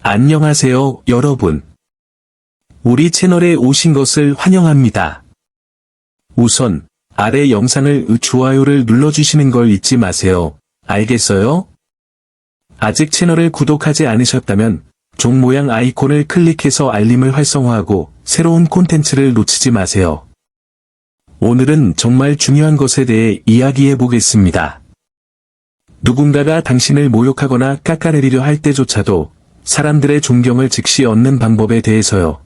안녕하세요, 여러분. 우리 채널에 오신 것을 환영합니다. 우선 아래 영상을 좋아요를 눌러주시는 걸 잊지 마세요. 알겠어요? 아직 채널을 구독하지 않으셨다면 종 모양 아이콘을 클릭해서 알림을 활성화하고 새로운 콘텐츠를 놓치지 마세요. 오늘은 정말 중요한 것에 대해 이야기해 보겠습니다. 누군가가 당신을 모욕하거나 깎아내리려 할 때조차도 사람들의 존경을 즉시 얻는 방법에 대해서요.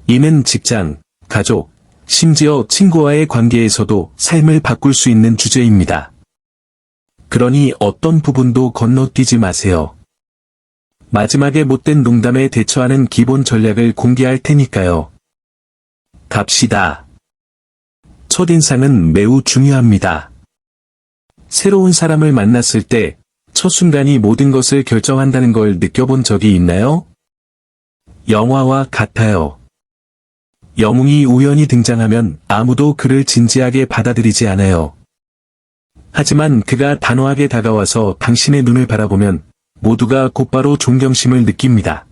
이는 직장, 가족, 심지어 친구와의 관계에서도 삶을 바꿀 수 있는 주제입니다. 그러니 어떤 부분도 건너뛰지 마세요. 마지막에 못된 농담에 대처하는 기본 전략을 공개할 테니까요. 갑시다. 첫인상은 매우 중요합니다. 새로운 사람을 만났을 때 첫 순간이 모든 것을 결정한다는 걸 느껴본 적이 있나요? 영화와 같아요. 영웅이 우연히 등장하면 아무도 그를 진지하게 받아들이지 않아요. 하지만 그가 단호하게 다가와서 당신의 눈을 바라보면 모두가 곧바로 존경심을 느낍니다.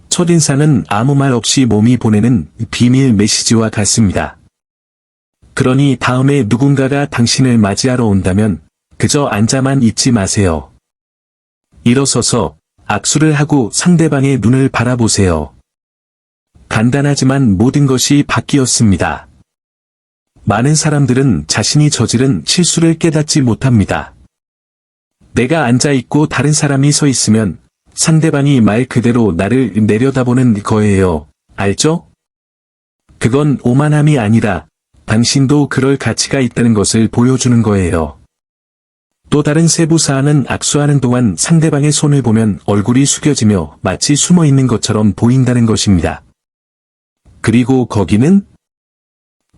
첫인상은 아무 말 없이 몸이 보내는 비밀 메시지와 같습니다. 그러니 다음에 누군가가 당신을 맞이하러 온다면 그저 앉아만 있지 마세요. 일어서서 악수를 하고 상대방의 눈을 바라보세요. 간단하지만 모든 것이 바뀌었습니다. 많은 사람들은 자신이 저지른 실수를 깨닫지 못합니다. 내가 앉아있고 다른 사람이 서 있으면 상대방이 말 그대로 나를 내려다보는 거예요. 알죠? 그건 오만함이 아니라 당신도 그럴 가치가 있다는 것을 보여주는 거예요. 또 다른 세부 사항은 악수하는 동안 상대방의 손을 보면 얼굴이 숙여지며 마치 숨어있는 것처럼 보인다는 것입니다. 그리고 거기는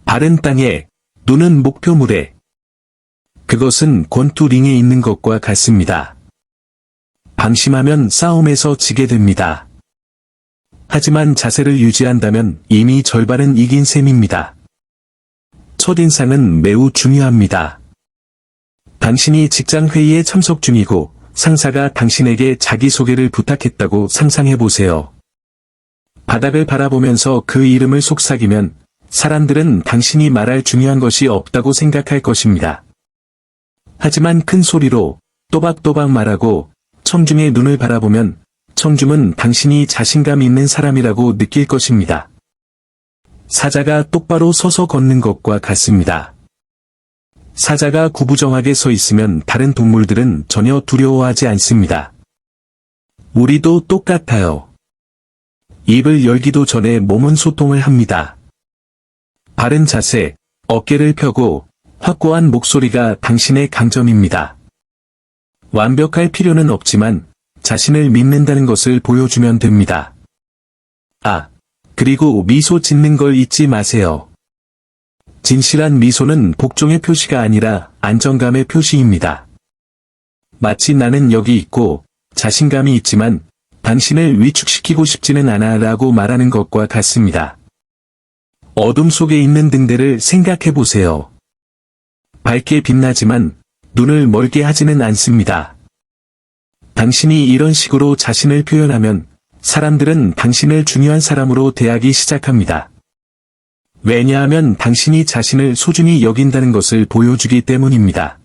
발은 땅에, 눈은 목표물에. 그것은 권투링에 있는 것과 같습니다. 방심하면 싸움에서 지게 됩니다. 하지만 자세를 유지한다면 이미 절반은 이긴 셈입니다. 첫인상은 매우 중요합니다. 당신이 직장 회의에 참석 중이고 상사가 당신에게 자기소개를 부탁했다고 상상해보세요. 바닥을 바라보면서 그 이름을 속삭이면 사람들은 당신이 말할 중요한 것이 없다고 생각할 것입니다. 하지만 큰 소리로 또박또박 말하고 청중의 눈을 바라보면 청중은 당신이 자신감 있는 사람이라고 느낄 것입니다. 사자가 똑바로 서서 걷는 것과 같습니다. 사자가 구부정하게 서 있으면 다른 동물들은 전혀 두려워하지 않습니다. 우리도 똑같아요. 입을 열기도 전에 몸은 소통을 합니다. 바른 자세, 어깨를 펴고 확고한 목소리가 당신의 강점입니다. 완벽할 필요는 없지만 자신을 믿는다는 것을 보여주면 됩니다. 그리고 미소 짓는 걸 잊지 마세요. 진실한 미소는 복종의 표시가 아니라 안정감의 표시입니다. 마치 나는 여기 있고 자신감이 있지만 당신을 위축시키고 싶지는 않아 라고 말하는 것과 같습니다. 어둠 속에 있는 등대를 생각해보세요. 밝게 빛나지만 눈을 멀게 하지는 않습니다. 당신이 이런 식으로 자신을 표현하면 사람들은 당신을 중요한 사람으로 대하기 시작합니다. 왜냐하면 당신이 자신을 소중히 여긴다는 것을 보여주기 때문입니다.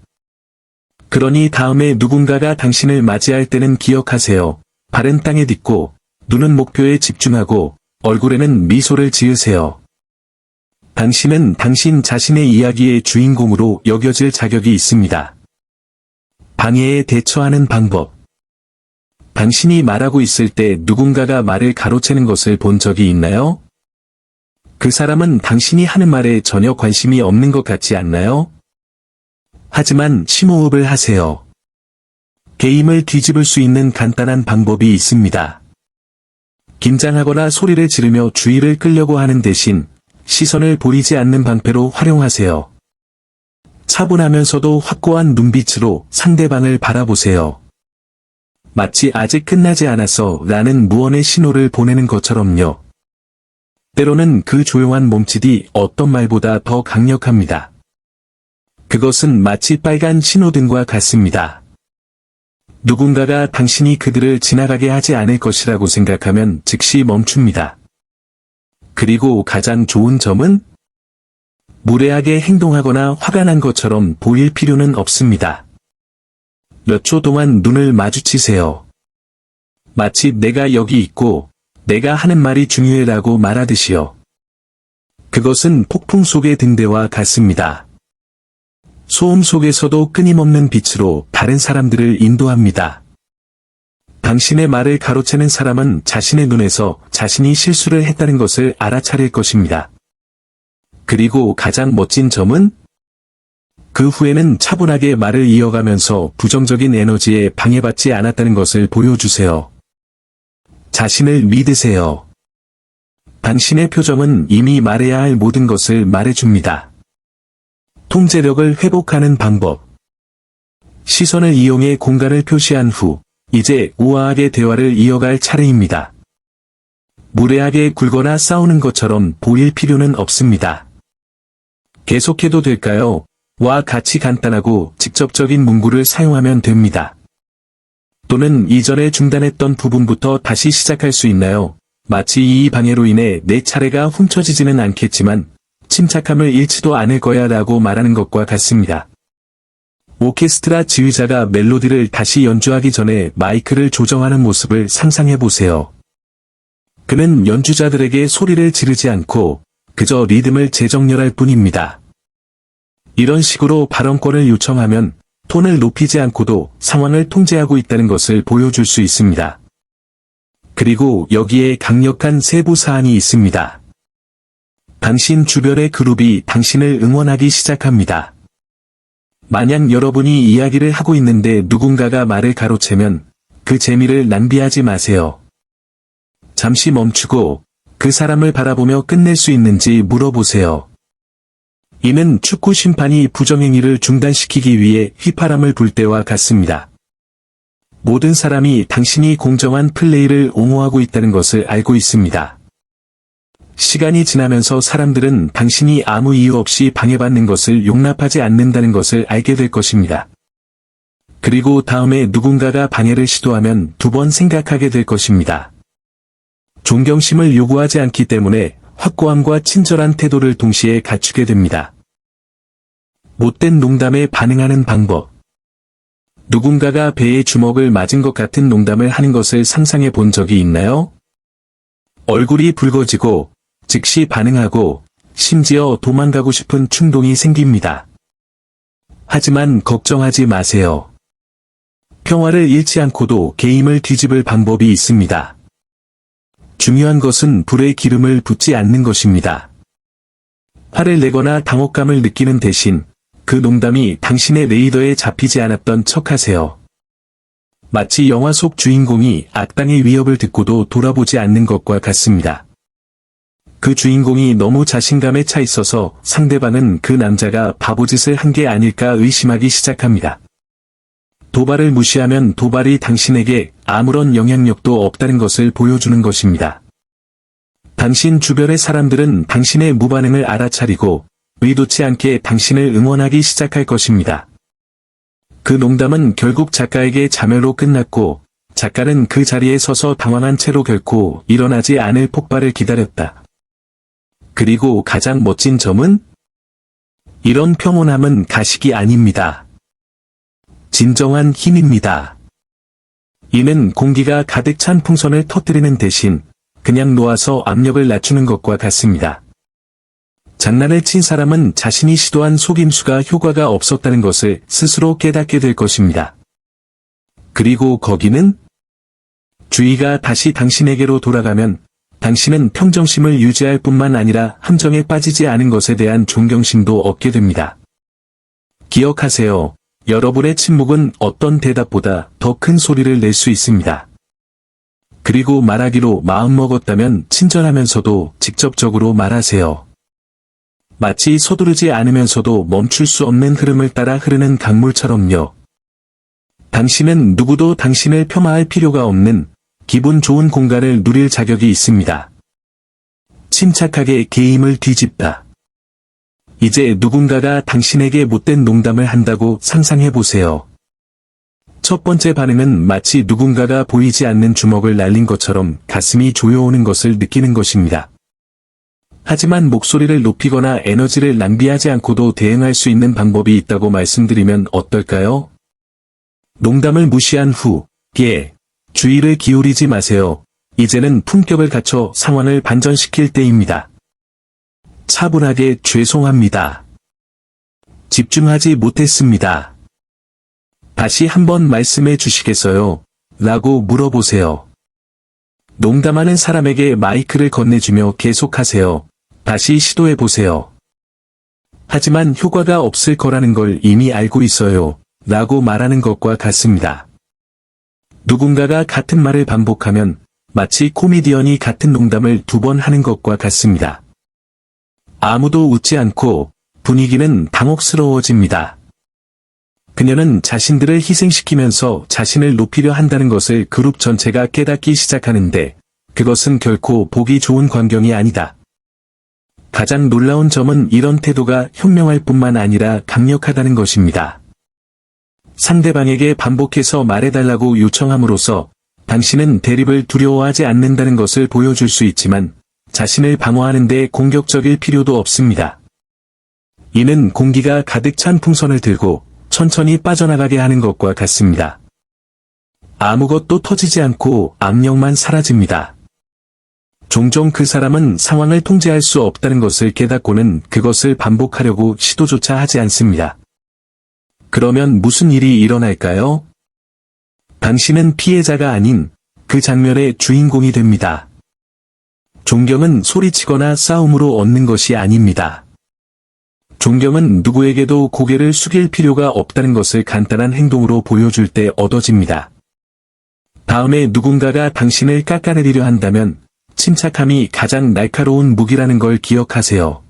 그러니 다음에 누군가가 당신을 맞이할 때는 기억하세요. 발은 땅에 딛고 눈은 목표에 집중하고 얼굴에는 미소를 지으세요. 당신은 당신 자신의 이야기의 주인공으로 여겨질 자격이 있습니다. 방해에 대처하는 방법. 당신이 말하고 있을 때 누군가가 말을 가로채는 것을 본 적이 있나요? 그 사람은 당신이 하는 말에 전혀 관심이 없는 것 같지 않나요? 하지만 심호흡을 하세요. 게임을 뒤집을 수 있는 간단한 방법이 있습니다. 긴장하거나 소리를 지르며 주의를 끌려고 하는 대신 시선을 버리지 않는 방패로 활용하세요. 차분하면서도 확고한 눈빛으로 상대방을 바라보세요. 마치 아직 끝나지 않았어 라는 무언의 신호를 보내는 것처럼요. 때로는 그 조용한 몸짓이 어떤 말보다 더 강력합니다. 그것은 마치 빨간 신호등과 같습니다. 누군가가 당신이 그들을 지나가게 하지 않을 것이라고 생각하면 즉시 멈춥니다. 그리고 가장 좋은 점은 무례하게 행동하거나 화가 난 것처럼 보일 필요는 없습니다. 몇 초 동안 눈을 마주치세요. 마치 내가 여기 있고 내가 하는 말이 중요해라고 말하듯이요. 그것은 폭풍 속의 등대와 같습니다. 소음 속에서도 끊임없는 빛으로 다른 사람들을 인도합니다. 당신의 말을 가로채는 사람은 자신의 눈에서 자신이 실수를 했다는 것을 알아차릴 것입니다. 그리고 가장 멋진 점은 그 후에는 차분하게 말을 이어가면서 부정적인 에너지에 방해받지 않았다는 것을 보여주세요. 자신을 믿으세요. 당신의 표정은 이미 말해야 할 모든 것을 말해줍니다. 통제력을 회복하는 방법. 시선을 이용해 공간을 표시한 후, 이제 우아하게 대화를 이어갈 차례입니다. 무례하게 굴거나 싸우는 것처럼 보일 필요는 없습니다. 계속해도 될까요? 와 같이 간단하고 직접적인 문구를 사용하면 됩니다. 또는 이전에 중단했던 부분부터 다시 시작할 수 있나요? 마치 이 방해로 인해 내 차례가 훔쳐지지는 않겠지만 침착함을 잃지도 않을 거야 라고 말하는 것과 같습니다. 오케스트라 지휘자가 멜로디를 다시 연주하기 전에 마이크를 조정하는 모습을 상상해 보세요. 그는 연주자들에게 소리를 지르지 않고 그저 리듬을 재정렬할 뿐입니다. 이런 식으로 발언권을 요청하면 톤을 높이지 않고도 상황을 통제하고 있다는 것을 보여줄 수 있습니다. 그리고 여기에 강력한 세부 사항이 있습니다. 당신 주변의 그룹이 당신을 응원하기 시작합니다. 만약 여러분이 이야기를 하고 있는데 누군가가 말을 가로채면 그 재미를 낭비하지 마세요. 잠시 멈추고 그 사람을 바라보며 끝낼 수 있는지 물어보세요. 이는 축구 심판이 부정행위를 중단시키기 위해 휘파람을 불 때와 같습니다. 모든 사람이 당신이 공정한 플레이를 옹호하고 있다는 것을 알고 있습니다. 시간이 지나면서 사람들은 당신이 아무 이유 없이 방해받는 것을 용납하지 않는다는 것을 알게 될 것입니다. 그리고 다음에 누군가가 방해를 시도하면 2번 생각하게 될 것입니다. 존경심을 요구하지 않기 때문에 확고함과 친절한 태도를 동시에 갖추게 됩니다. 못된 농담에 반응하는 방법. 누군가가 배에 주먹을 맞은 것 같은 농담을 하는 것을 상상해 본 적이 있나요? 얼굴이 붉어지고 즉시 반응하고 심지어 도망가고 싶은 충동이 생깁니다. 하지만 걱정하지 마세요. 평화를 잃지 않고도 게임을 뒤집을 방법이 있습니다. 중요한 것은 불에 기름을 붓지 않는 것입니다. 화를 내거나 당혹감을 느끼는 대신 그 농담이 당신의 레이더에 잡히지 않았던 척하세요. 마치 영화 속 주인공이 악당의 위협을 듣고도 돌아보지 않는 것과 같습니다. 그 주인공이 너무 자신감에 차 있어서 상대방은 그 남자가 바보짓을 한 게 아닐까 의심하기 시작합니다. 도발을 무시하면 도발이 당신에게 아무런 영향력도 없다는 것을 보여주는 것입니다. 당신 주변의 사람들은 당신의 무반응을 알아차리고 의도치 않게 당신을 응원하기 시작할 것입니다. 그 농담은 결국 작가에게 자멸로 끝났고 작가는 그 자리에 서서 당황한 채로 결코 일어나지 않을 폭발을 기다렸다. 그리고 가장 멋진 점은 이런 평온함은 가식이 아닙니다. 진정한 힘입니다. 이는 공기가 가득 찬 풍선을 터뜨리는 대신 그냥 놓아서 압력을 낮추는 것과 같습니다. 장난을 친 사람은 자신이 시도한 속임수가 효과가 없었다는 것을 스스로 깨닫게 될 것입니다. 그리고 거기는 주의가 다시 당신에게로 돌아가면 당신은 평정심을 유지할 뿐만 아니라 함정에 빠지지 않은 것에 대한 존경심도 얻게 됩니다. 기억하세요. 여러분의 침묵은 어떤 대답보다 더 큰 소리를 낼 수 있습니다. 그리고 말하기로 마음먹었다면 친절하면서도 직접적으로 말하세요. 마치 서두르지 않으면서도 멈출 수 없는 흐름을 따라 흐르는 강물처럼요. 당신은 누구도 당신을 폄하할 필요가 없는 기분 좋은 공간을 누릴 자격이 있습니다. 침착하게 게임을 뒤집다. 이제 누군가가 당신에게 못된 농담을 한다고 상상해 보세요. 첫 번째 반응은 마치 누군가가 보이지 않는 주먹을 날린 것처럼 가슴이 조여오는 것을 느끼는 것입니다. 하지만 목소리를 높이거나 에너지를 낭비하지 않고도 대응할 수 있는 방법이 있다고 말씀드리면 어떨까요? 농담을 무시한 후, 주의를 기울이지 마세요. 이제는 품격을 갖춰 상황을 반전시킬 때입니다. 차분하게 죄송합니다. 집중하지 못했습니다. 다시 한번 말씀해 주시겠어요? 라고 물어보세요. 농담하는 사람에게 마이크를 건네주며 계속하세요. 다시 시도해 보세요. 하지만 효과가 없을 거라는 걸 이미 알고 있어요. 라고 말하는 것과 같습니다. 누군가가 같은 말을 반복하면 마치 코미디언이 같은 농담을 2번 하는 것과 같습니다. 아무도 웃지 않고 분위기는 당혹스러워집니다. 그녀는 자신들을 희생시키면서 자신을 높이려 한다는 것을 그룹 전체가 깨닫기 시작하는데 그것은 결코 보기 좋은 광경이 아니다. 가장 놀라운 점은 이런 태도가 현명할 뿐만 아니라 강력하다는 것입니다. 상대방에게 반복해서 말해달라고 요청함으로써 당신은 대립을 두려워하지 않는다는 것을 보여줄 수 있지만 자신을 방어하는 데 공격적일 필요도 없습니다. 이는 공기가 가득 찬 풍선을 들고 천천히 빠져나가게 하는 것과 같습니다. 아무것도 터지지 않고 압력만 사라집니다. 종종 그 사람은 상황을 통제할 수 없다는 것을 깨닫고는 그것을 반복하려고 시도조차 하지 않습니다. 그러면 무슨 일이 일어날까요? 당신은 피해자가 아닌 그 장면의 주인공이 됩니다. 존경은 소리치거나 싸움으로 얻는 것이 아닙니다. 존경은 누구에게도 고개를 숙일 필요가 없다는 것을 간단한 행동으로 보여줄 때 얻어집니다. 다음에 누군가가 당신을 깎아내리려 한다면 침착함이 가장 날카로운 무기라는 걸 기억하세요.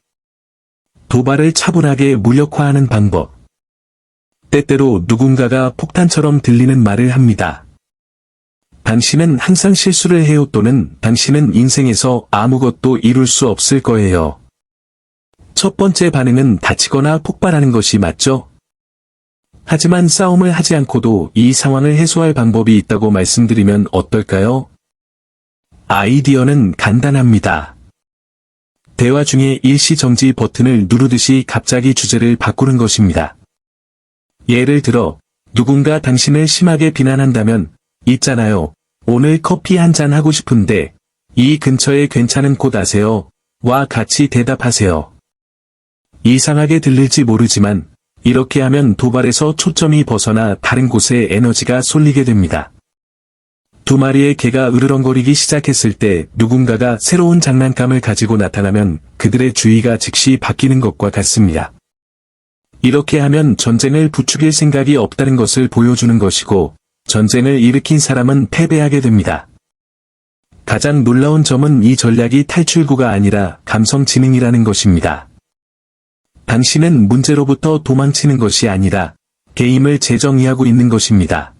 도발을 차분하게 무력화하는 방법. 때때로 누군가가 폭탄처럼 들리는 말을 합니다. 당신은 항상 실수를 해요 또는 당신은 인생에서 아무것도 이룰 수 없을 거예요. 첫 번째 반응은 다치거나 폭발하는 것이 맞죠? 하지만 싸움을 하지 않고도 이 상황을 해소할 방법이 있다고 말씀드리면 어떨까요? 아이디어는 간단합니다. 대화 중에 일시정지 버튼을 누르듯이 갑자기 주제를 바꾸는 것입니다. 예를 들어, 누군가 당신을 심하게 비난한다면, 있잖아요. 오늘 커피 한 잔 하고 싶은데, 이 근처에 괜찮은 곳 아세요? 와 같이 대답하세요. 이상하게 들릴지 모르지만, 이렇게 하면 도발에서 초점이 벗어나 다른 곳에 에너지가 쏠리게 됩니다. 2마리의 개가 으르렁거리기 시작했을 때 누군가가 새로운 장난감을 가지고 나타나면 그들의 주의가 즉시 바뀌는 것과 같습니다. 이렇게 하면 전쟁을 부추길 생각이 없다는 것을 보여주는 것이고 전쟁을 일으킨 사람은 패배하게 됩니다. 가장 놀라운 점은 이 전략이 탈출구가 아니라 감성 지능이라는 것입니다. 당신은 문제로부터 도망치는 것이 아니라 게임을 재정의하고 있는 것입니다.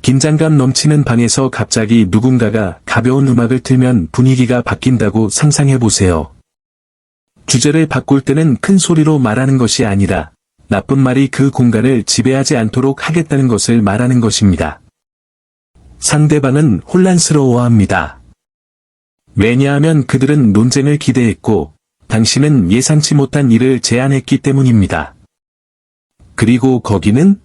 긴장감 넘치는 방에서 갑자기 누군가가 가벼운 음악을 틀면 분위기가 바뀐다고 상상해보세요. 주제를 바꿀 때는 큰 소리로 말하는 것이 아니라 나쁜 말이 그 공간을 지배하지 않도록 하겠다는 것을 말하는 것입니다. 상대방은 혼란스러워합니다. 왜냐하면 그들은 논쟁을 기대했고 당신은 예상치 못한 일을 제안했기 때문입니다. 그리고 거기는?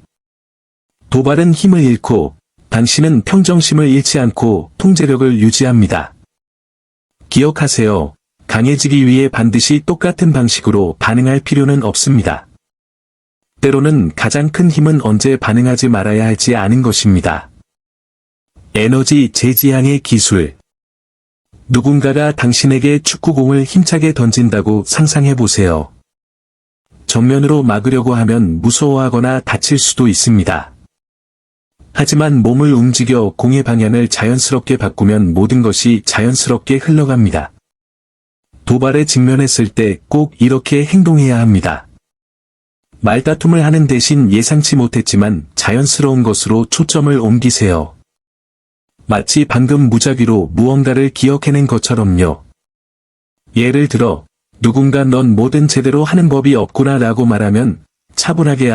도발은 힘을 잃고 당신은 평정심을 잃지 않고 통제력을 유지합니다. 기억하세요. 강해지기 위해 반드시 똑같은 방식으로 반응할 필요는 없습니다. 때로는 가장 큰 힘은 언제 반응하지 말아야 할지 아는 것입니다. 에너지 재지향의 기술. 누군가가 당신에게 축구공을 힘차게 던진다고 상상해보세요. 정면으로 막으려고 하면 무서워하거나 다칠 수도 있습니다. 하지만 몸을 움직여 공의 방향을 자연스럽게 바꾸면 모든 것이 자연스럽게 흘러갑니다. 도발에 직면했을 때 꼭 이렇게 행동해야 합니다. 말다툼을 하는 대신 예상치 못했지만 자연스러운 것으로 초점을 옮기세요. 마치 방금 무작위로 무언가를 기억해낸 것처럼요. 예를 들어, 누군가 넌 뭐든 제대로 하는 법이 없구나 라고 말하면 차분하게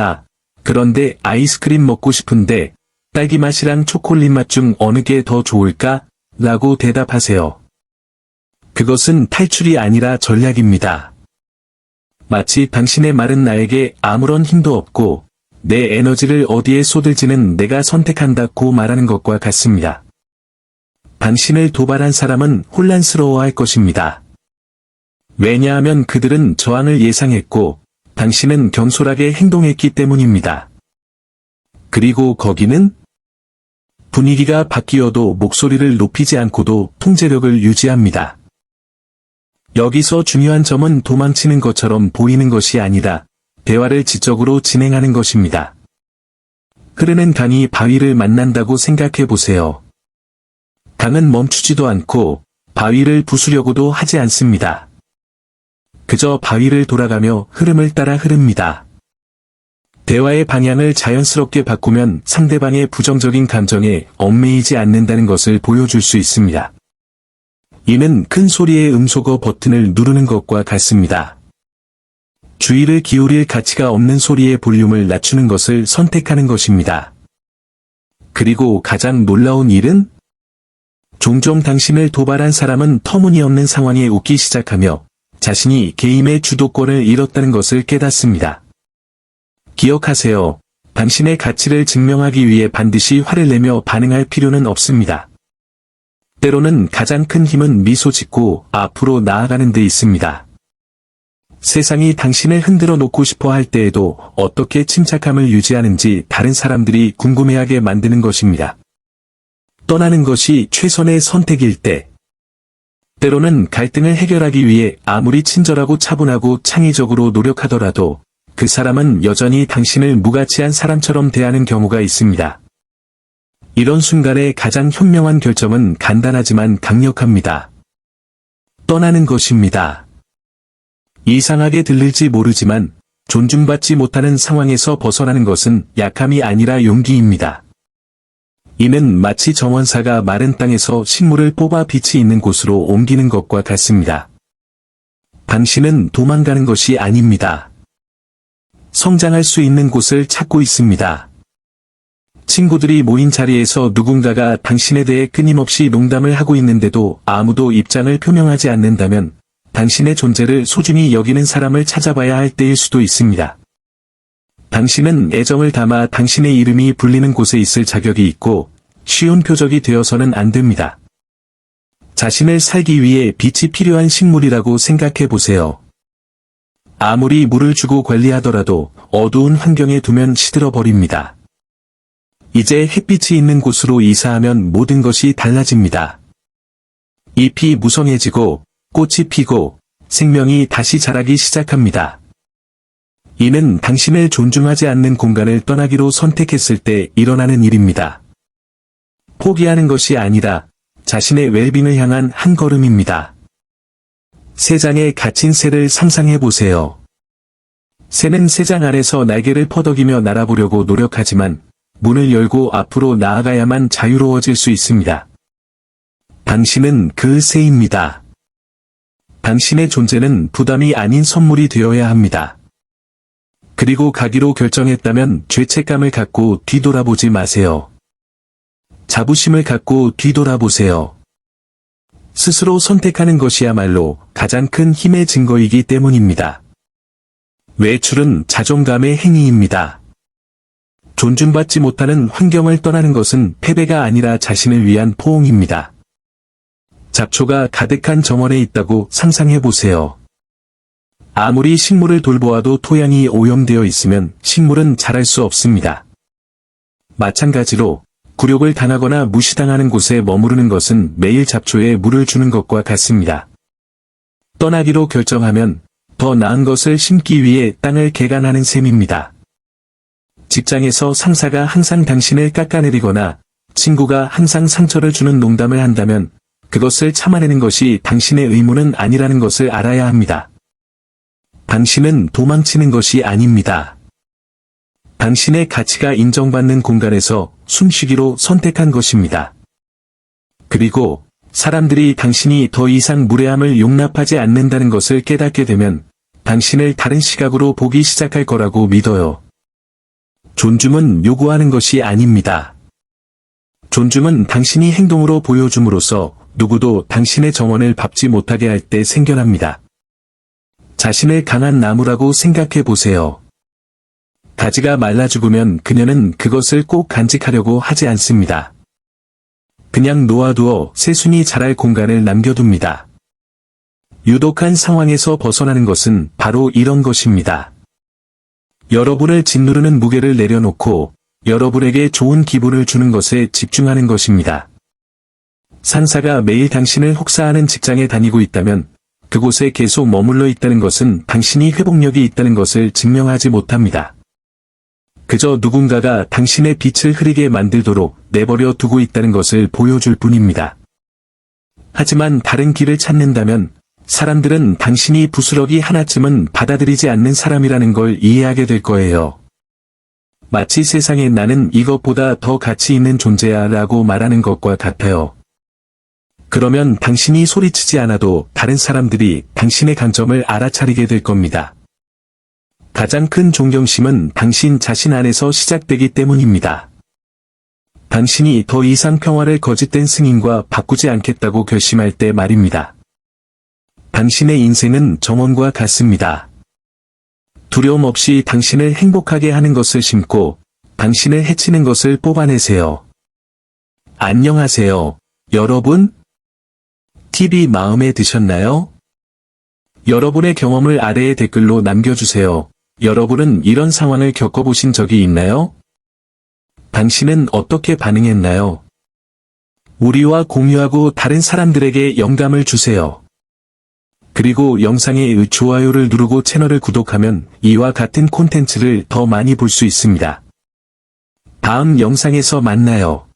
그런데 아이스크림 먹고 싶은데 딸기 맛이랑 초콜릿 맛 중 어느 게 더 좋을까? 라고 대답하세요. 그것은 탈출이 아니라 전략입니다. 마치 당신의 말은 나에게 아무런 힘도 없고 내 에너지를 어디에 쏟을지는 내가 선택한다고 말하는 것과 같습니다. 당신을 도발한 사람은 혼란스러워할 것입니다. 왜냐하면 그들은 저항을 예상했고 당신은 경솔하게 행동했기 때문입니다. 그리고 거기는 분위기가 바뀌어도 목소리를 높이지 않고도 통제력을 유지합니다. 여기서 중요한 점은 도망치는 것처럼 보이는 것이 아니라 대화를 지적으로 진행하는 것입니다. 흐르는 강이 바위를 만난다고 생각해 보세요. 강은 멈추지도 않고 바위를 부수려고도 하지 않습니다. 그저 바위를 돌아가며 흐름을 따라 흐릅니다. 대화의 방향을 자연스럽게 바꾸면 상대방의 부정적인 감정에 얽매이지 않는다는 것을 보여줄 수 있습니다. 이는 큰 소리의 음소거 버튼을 누르는 것과 같습니다. 주의를 기울일 가치가 없는 소리의 볼륨을 낮추는 것을 선택하는 것입니다. 그리고 가장 놀라운 일은 종종 당신을 도발한 사람은 터무니없는 상황에 웃기 시작하며 자신이 게임의 주도권을 잃었다는 것을 깨닫습니다. 기억하세요. 당신의 가치를 증명하기 위해 반드시 화를 내며 반응할 필요는 없습니다. 때로는 가장 큰 힘은 미소 짓고 앞으로 나아가는 데 있습니다. 세상이 당신을 흔들어 놓고 싶어 할 때에도 어떻게 침착함을 유지하는지 다른 사람들이 궁금해하게 만드는 것입니다. 떠나는 것이 최선의 선택일 때, 때로는 갈등을 해결하기 위해 아무리 친절하고 차분하고 창의적으로 노력하더라도 그 사람은 여전히 당신을 무가치한 사람처럼 대하는 경우가 있습니다. 이런 순간의 가장 현명한 결정은 간단하지만 강력합니다. 떠나는 것입니다. 이상하게 들릴지 모르지만 존중받지 못하는 상황에서 벗어나는 것은 약함이 아니라 용기입니다. 이는 마치 정원사가 마른 땅에서 식물을 뽑아 빛이 있는 곳으로 옮기는 것과 같습니다. 당신은 도망가는 것이 아닙니다. 성장할 수 있는 곳을 찾고 있습니다. 친구들이 모인 자리에서 누군가가 당신에 대해 끊임없이 농담을 하고 있는데도 아무도 입장을 표명하지 않는다면 당신의 존재를 소중히 여기는 사람을 찾아봐야 할 때일 수도 있습니다. 당신은 애정을 담아 당신의 이름이 불리는 곳에 있을 자격이 있고 쉬운 표적이 되어서는 안 됩니다. 자신을 살기 위해 빛이 필요한 식물이라고 생각해 보세요. 아무리 물을 주고 관리하더라도 어두운 환경에 두면 시들어 버립니다. 이제 햇빛이 있는 곳으로 이사하면 모든 것이 달라집니다. 잎이 무성해지고 꽃이 피고 생명이 다시 자라기 시작합니다. 이는 당신을 존중하지 않는 공간을 떠나기로 선택했을 때 일어나는 일입니다. 포기하는 것이 아니라 자신의 웰빙을 향한 한 걸음입니다. 새장에 갇힌 새를 상상해 보세요. 새는 새장 안에서 날개를 퍼덕이며 날아보려고 노력하지만 문을 열고 앞으로 나아가야만 자유로워질 수 있습니다. 당신은 그 새입니다. 당신의 존재는 부담이 아닌 선물이 되어야 합니다. 그리고 가기로 결정했다면 죄책감을 갖고 뒤돌아보지 마세요. 자부심을 갖고 뒤돌아보세요. 스스로 선택하는 것이야말로 가장 큰 힘의 증거이기 때문입니다. 외출은 자존감의 행위입니다. 존중받지 못하는 환경을 떠나는 것은 패배가 아니라 자신을 위한 포옹입니다. 잡초가 가득한 정원에 있다고 상상해 보세요. 아무리 식물을 돌보아도 토양이 오염되어 있으면 식물은 자랄 수 없습니다. 마찬가지로 굴욕을 당하거나 무시당하는 곳에 머무르는 것은 매일 잡초에 물을 주는 것과 같습니다. 떠나기로 결정하면 더 나은 것을 심기 위해 땅을 개간하는 셈입니다. 직장에서 상사가 항상 당신을 깎아내리거나 친구가 항상 상처를 주는 농담을 한다면 그것을 참아내는 것이 당신의 의무는 아니라는 것을 알아야 합니다. 당신은 도망치는 것이 아닙니다. 당신의 가치가 인정받는 공간에서 숨쉬기로 선택한 것입니다. 그리고 사람들이 당신이 더 이상 무례함을 용납하지 않는다는 것을 깨닫게 되면 당신을 다른 시각으로 보기 시작할 거라고 믿어요. 존중은 요구하는 것이 아닙니다. 존중은 당신이 행동으로 보여줌으로써 누구도 당신의 정원을 밟지 못하게 할 때 생겨납니다. 자신을 강한 나무라고 생각해 보세요. 가지가 말라 죽으면 그녀는 그것을 꼭 간직하려고 하지 않습니다. 그냥 놓아두어 새순이 자랄 공간을 남겨둡니다. 유독한 상황에서 벗어나는 것은 바로 이런 것입니다. 여러분을 짓누르는 무게를 내려놓고 여러분에게 좋은 기분을 주는 것에 집중하는 것입니다. 상사가 매일 당신을 혹사하는 직장에 다니고 있다면 그곳에 계속 머물러 있다는 것은 당신이 회복력이 있다는 것을 증명하지 못합니다. 그저 누군가가 당신의 빛을 흐리게 만들도록 내버려 두고 있다는 것을 보여줄 뿐입니다. 하지만 다른 길을 찾는다면 사람들은 당신이 부스러기 하나쯤은 받아들이지 않는 사람이라는 걸 이해하게 될 거예요. 마치 세상에 나는 이것보다 더 가치 있는 존재야 라고 말하는 것과 같아요. 그러면 당신이 소리치지 않아도 다른 사람들이 당신의 강점을 알아차리게 될 겁니다. 가장 큰 존경심은 당신 자신 안에서 시작되기 때문입니다. 당신이 더 이상 평화를 거짓된 승인과 바꾸지 않겠다고 결심할 때 말입니다. 당신의 인생은 정원과 같습니다. 두려움 없이 당신을 행복하게 하는 것을 심고 당신을 해치는 것을 뽑아내세요. 안녕하세요, 여러분. 팁이 마음에 드셨나요? 여러분의 경험을 아래의 댓글로 남겨주세요. 여러분은 이런 상황을 겪어보신 적이 있나요? 당신은 어떻게 반응했나요? 우리와 공유하고 다른 사람들에게 영감을 주세요. 그리고 영상에 좋아요를 누르고 채널을 구독하면 이와 같은 콘텐츠를 더 많이 볼 수 있습니다. 다음 영상에서 만나요.